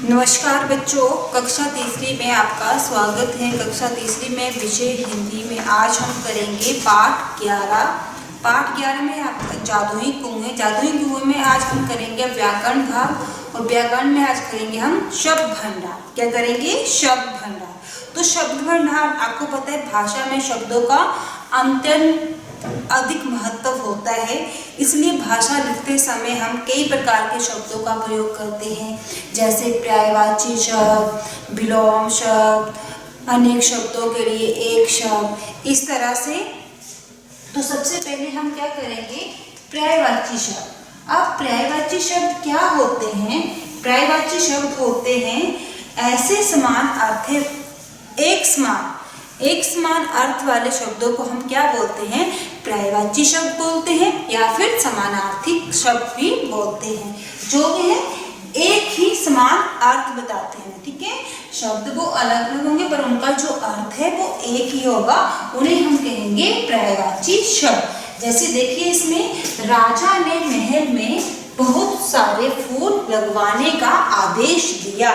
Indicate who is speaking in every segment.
Speaker 1: नमस्कार बच्चों, कक्षा तीसरी में आपका स्वागत है। कक्षा तीसरी में विषय हिंदी में आज हम करेंगे पाठ 11। पाठ 11 में आपका जादुई कुएं में आज हम करेंगे व्याकरण भाग, और व्याकरण में आज करेंगे हम शब्द भंडार। क्या करेंगे? शब्द भंडार। तो शब्द भंडार आपको पता है, भाषा में शब्दों का अत्यंत अधिक महत्व होता है, इसलिए भाषा लिखते समय हम कई प्रकार के शब्दों का प्रयोग करते हैं, जैसे पर्यायवाची शब्द, विलोम शब्द, अनेक शब्दों के लिए एक शब्द, इस तरह से। तो सबसे पहले हम क्या करेंगे? पर्यायवाची शब्द। अब पर्यायवाची शब्द क्या होते हैं? पर्यायवाची शब्द होते हैं ऐसे समान अर्थ है, एक समान अर्थ वाले शब्दों को हम क्या बोलते हैं? पर्यायवाची शब्द बोलते हैं, या फिर समानार्थी शब्द भी बोलते हैं, जो कि है एक ही समान अर्थ बताते हैं। ठीक है, शब्द वो अलग अलग होंगे पर उनका जो अर्थ है वो एक ही होगा, उन्हें हम कहेंगे पर्यायवाची शब्द। जैसे देखिए, इसमें राजा ने महल में बहुत सारे फूल लगवाने का आदेश दिया।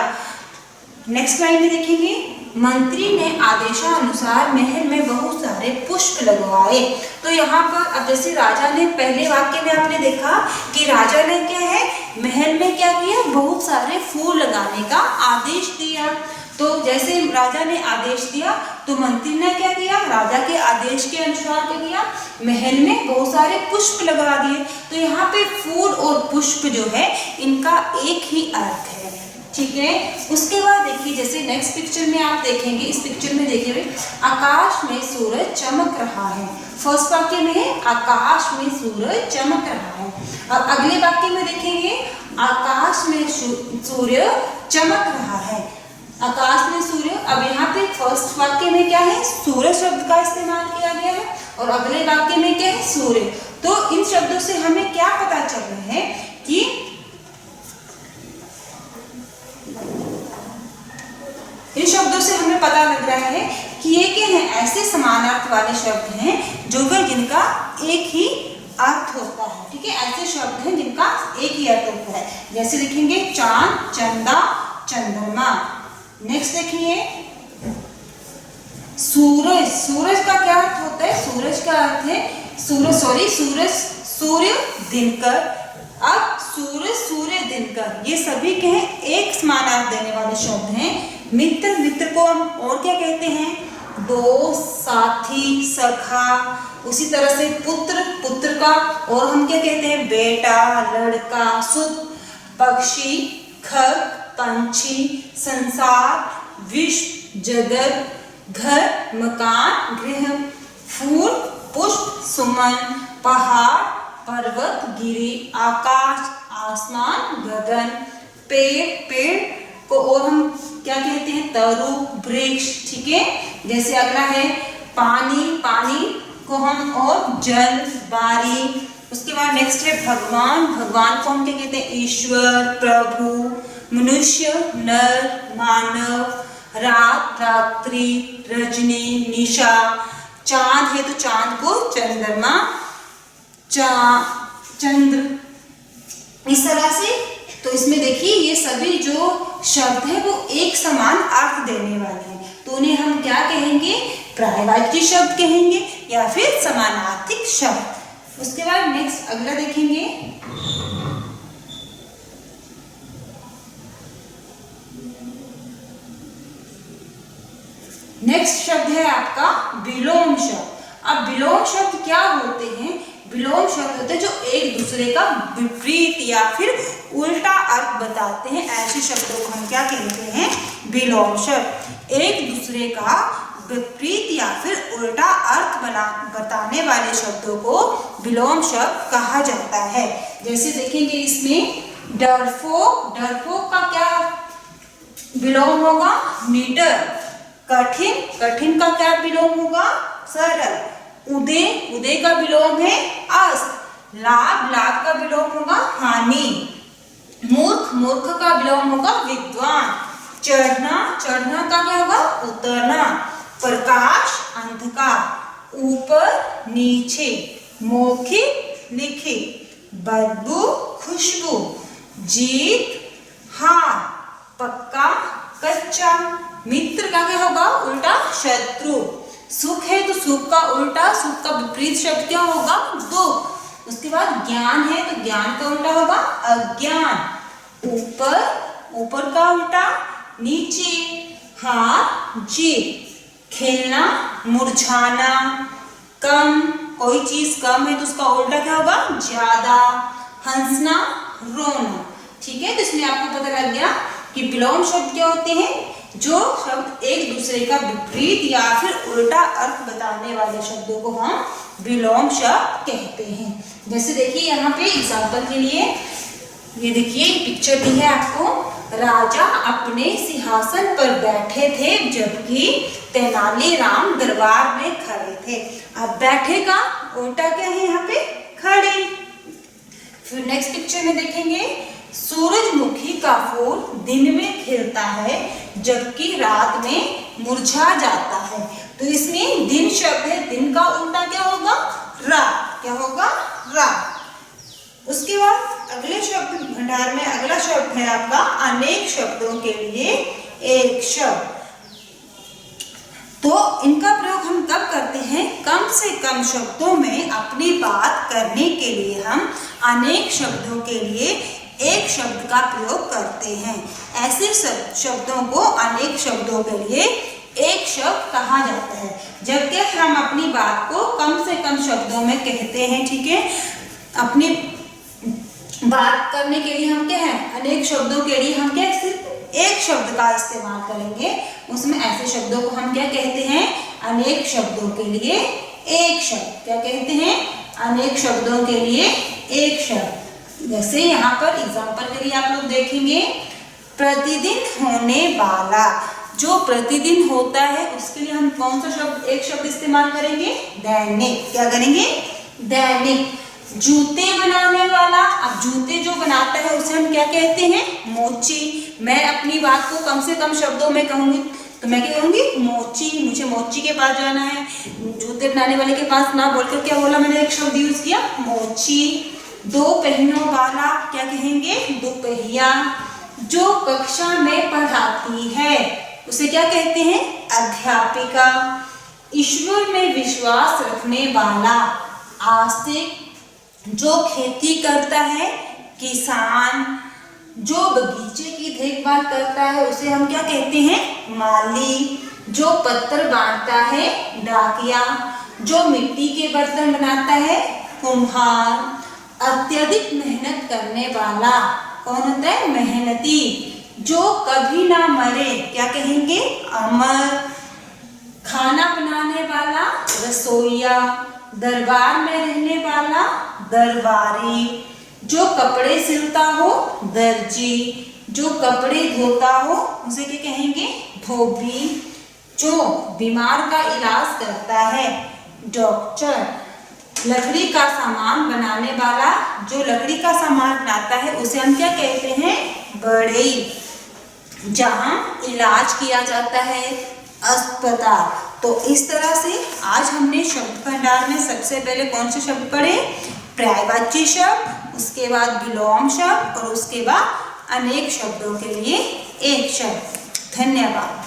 Speaker 1: नेक्स्ट लाइन में देखेंगे, मंत्री ने आदेशानुसार महल में बहुत सारे पुष्प लगवाए। तो यहाँ पर अब जैसे राजा ने, पहले वाक्य में आपने देखा कि राजा ने क्या है, महल में क्या किया? बहुत सारे फूल लगाने का आदेश दिया। तो जैसे राजा ने आदेश दिया तो मंत्री ने क्या किया? राजा के आदेश के अनुसार क्या किया? महल में बहुत सारे पुष्प लगा दिए। तो यहाँ पे फूल और पुष्प जो है इनका एक ही अर्थ है। ठीक है, उसके बाद देखिए, जैसे नेक्स्ट पिक्चर में आप देखेंगे, इस पिक्चर में देखिए, आकाश में सूरज चमक रहा है। फर्स्ट वाक्य में है आकाश में सूरज चमक रहा है। अब अगले वाक्य में देखेंगे, आकाश में सूर्य चमक रहा है। आकाश में सूर्य, अब यहाँ पे फर्स्ट वाक्य में क्या है? सूर्य शब्द का इस्तेमाल किया गया है, और अगले वाक्य में क्या है? सूर्य। तो इन शब्दों से हमें क्या पता चल रहा है कि इन शब्दों से हमें पता लग रहा है कि ये क्या है? ऐसे समानार्थ वाले शब्द हैं जो कि जिनका एक ही अर्थ होता है। ठीक है, ऐसे शब्द हैं जिनका एक ही अर्थ होता है। जैसे देखेंगे, चांद, चंदा, चंद्रमा। नेक्स्ट देखिए, सूरज। सूरज का क्या अर्थ होता है? सूरज का अर्थ है सूर्य, दिनकर। अब सूरज, सूर्य, दिनकर, ये सभी के हैं एक समानार्थ देने वाले शब्द हैं। मित्र को हम और क्या कहते हैं? दोस्त, साथी, सखा। उसी तरह से पुत्र का और हम क्या कहते हैं? बेटा, लड़का, सुख, पक्षी, खग, पंछी, संसार, विश्व, जगत, घर, मकान, गृह, फूल, पुष्प, सुमन, पहाड़, पर्वत, गिरी, आकाश, आसमान, गगन, पेड़ को और हम क्या कहते हैं? तरु, वृक्ष। ठीक है, जैसे अगला है पानी को हम और जल, बारी। उसके बाद नेक्स्ट है भगवान को हम क्या कहते हैं? ईश्वर, प्रभु, मनुष्य, नर, मानव, रात, रात्रि, रजनी, निशा। चांद है तो चांद को चंद्रमा, चंद्र, इस तरह से। तो इसमें देखिए, ये सभी जो शब्द है वो एक समान अर्थ देने वाले हैं, तो उन्हें हम क्या कहेंगे? पर्यायवाची शब्द कहेंगे, या फिर समानार्थिक शब्द। उसके बाद नेक्स्ट अगला देखेंगे, नेक्स्ट शब्द है आपका विलोम शब्द। अब विलोम शब्द क्या होते हैं? विलोम शब्द होते हैं जो एक दूसरे का विपरीत या फिर उल्टा अर्थ बताते हैं। ऐसे शब्दों को हम क्या कहते हैं? विलोम शब्द। एक दूसरे का विपरीत या फिर उल्टा अर्थ बताने वाले शब्दों को विलोम शब्द कहा जाता है। जैसे देखेंगे, इसमें डरपोक का क्या विलोम होगा? निडर। कठिन का क्या विलोम होगा? सरल। उदय का विलोम है अस्त। लाभ का विलोम होगा हानि। मूर्ख का विलोम होगा विद्वान। चढ़ना का क्या होगा? उतरना। प्रकाश, अंधकार। ऊपर, नीचे। मौखिक, लिखित। बदबू, खुशबू। जीत, हार। पक्का, कच्चा। मित्र का क्या होगा उल्टा शत्रु। सुख है तो सुख का उल्टा, सुख का विपरीत शब्द क्या होगा दुख। उसके बाद ज्ञान है तो ज्ञान का उल्टा होगा अज्ञान। ऊपर, ऊपर का उल्टा नीचे। हार, जीत। खेलना, मुरझाना। कम, कोई चीज कम है तो उसका उल्टा क्या होगा ज्यादा। हंसना, रोना। ठीक है, तो इसमें आपको पता लग गया कि विलोम शब्द क्या होते हैं, जो शब्द एक दूसरे का विपरीत या फिर उल्टा अर्थ बताने वाले शब्दों को हम विलोम शब्द कहते हैं। जैसे देखिए यहाँ पे एग्जाम्पल के लिए ये देखिए पिक्चर दी है आपको। राजा अपने सिंहासन पर बैठे थे जबकि तेनालीराम दरबार में खड़े थे। अब बैठे का उल्टा क्या है यहाँ पे खड़े। फिर नेक्स्ट पिक्चर में देखेंगे सूरजमुखी का फूल दिन में खिलता है जबकि रात में मुरझा जाता है। तो इसमें दिन शब्द है, दिन का उल्टा क्या होगा रात। क्या होगा रात। उसके बाद अगले शब्द भंडार में अगला शब्द है आपका अनेक शब्दों के लिए एक शब्द। तो इनका प्रयोग हम कब करते हैं, कम से कम शब्दों में अपनी बात करने के लिए हम अनेक शब्दों के लिए एक शब्द का प्रयोग करते हैं। ऐसे शब्दों को अनेक शब्दों के लिए एक शब्द कहा जाता है। जबकि हम अपनी बात को कम से कम शब्दों में कहते हैं। ठीक है, अपनी बात करने के लिए हम क्या है अनेक शब्दों के लिए हम क्या सिर्फ एक शब्द का इस्तेमाल करेंगे। उसमें ऐसे शब्दों को हम क्या कहते हैं अनेक शब्दों के लिए एक शब्द। क्या कहते हैं अनेक शब्दों के लिए एक शब्द। जैसे यहाँ पर एग्जाम्पल के लिए आप लोग देखेंगे प्रतिदिन होने वाला। जो प्रतिदिन होता है उसके लिए हम कौन सा शब्द एक शब्द इस्तेमाल करेंगे दैनिक। क्या करेंगे दैनिक। जूते बनाने वाला, अब जूते जो बनाता है उसे हम क्या कहते हैं मोची। मैं अपनी बात को कम से कम शब्दों में कहूंगी तो मैं क्या कहूंगी मोची। मुझे मोची के पास जाना है, जूते बनाने वाले के पास ना बोलकर क्या बोला मैंने एक शब्द यूज किया मोची। दो पहियों वाला क्या कहेंगे दोपहिया। जो कक्षा में पढ़ाती है उसे क्या कहते हैं अध्यापिका। ईश्वर में विश्वास रखने वाला आस्तिक। जो खेती करता है किसान। जो बगीचे की देखभाल करता है उसे हम क्या कहते हैं माली। जो पत्थर बांटता है डाकिया। जो मिट्टी के बर्तन बनाता है कुम्हार। अत्यधिक मेहनत करने वाला कौन होता है मेहनती। जो कभी ना मरे क्या कहेंगे अमर। खाना बनाने वाला रसोइया। दरबार में रहने वाला दरबारी। जो कपड़े सिलता हो दर्जी। जो कपड़े धोता हो उसे क्या कहेंगे धोबी। जो बीमार का इलाज करता है डॉक्टर। लकड़ी का सामान बनाने वाला, जो लकड़ी का सामान बनाता है उसे हम क्या कहते हैं बढ़ई। जहाँ इलाज किया जाता है अस्पताल। तो इस तरह से आज हमने शब्द भंडार में सबसे पहले कौन से शब्द पढ़े पर्यायवाची शब्द, उसके बाद विलोम शब्द और उसके बाद अनेक शब्दों के लिए एक शब्द। धन्यवाद।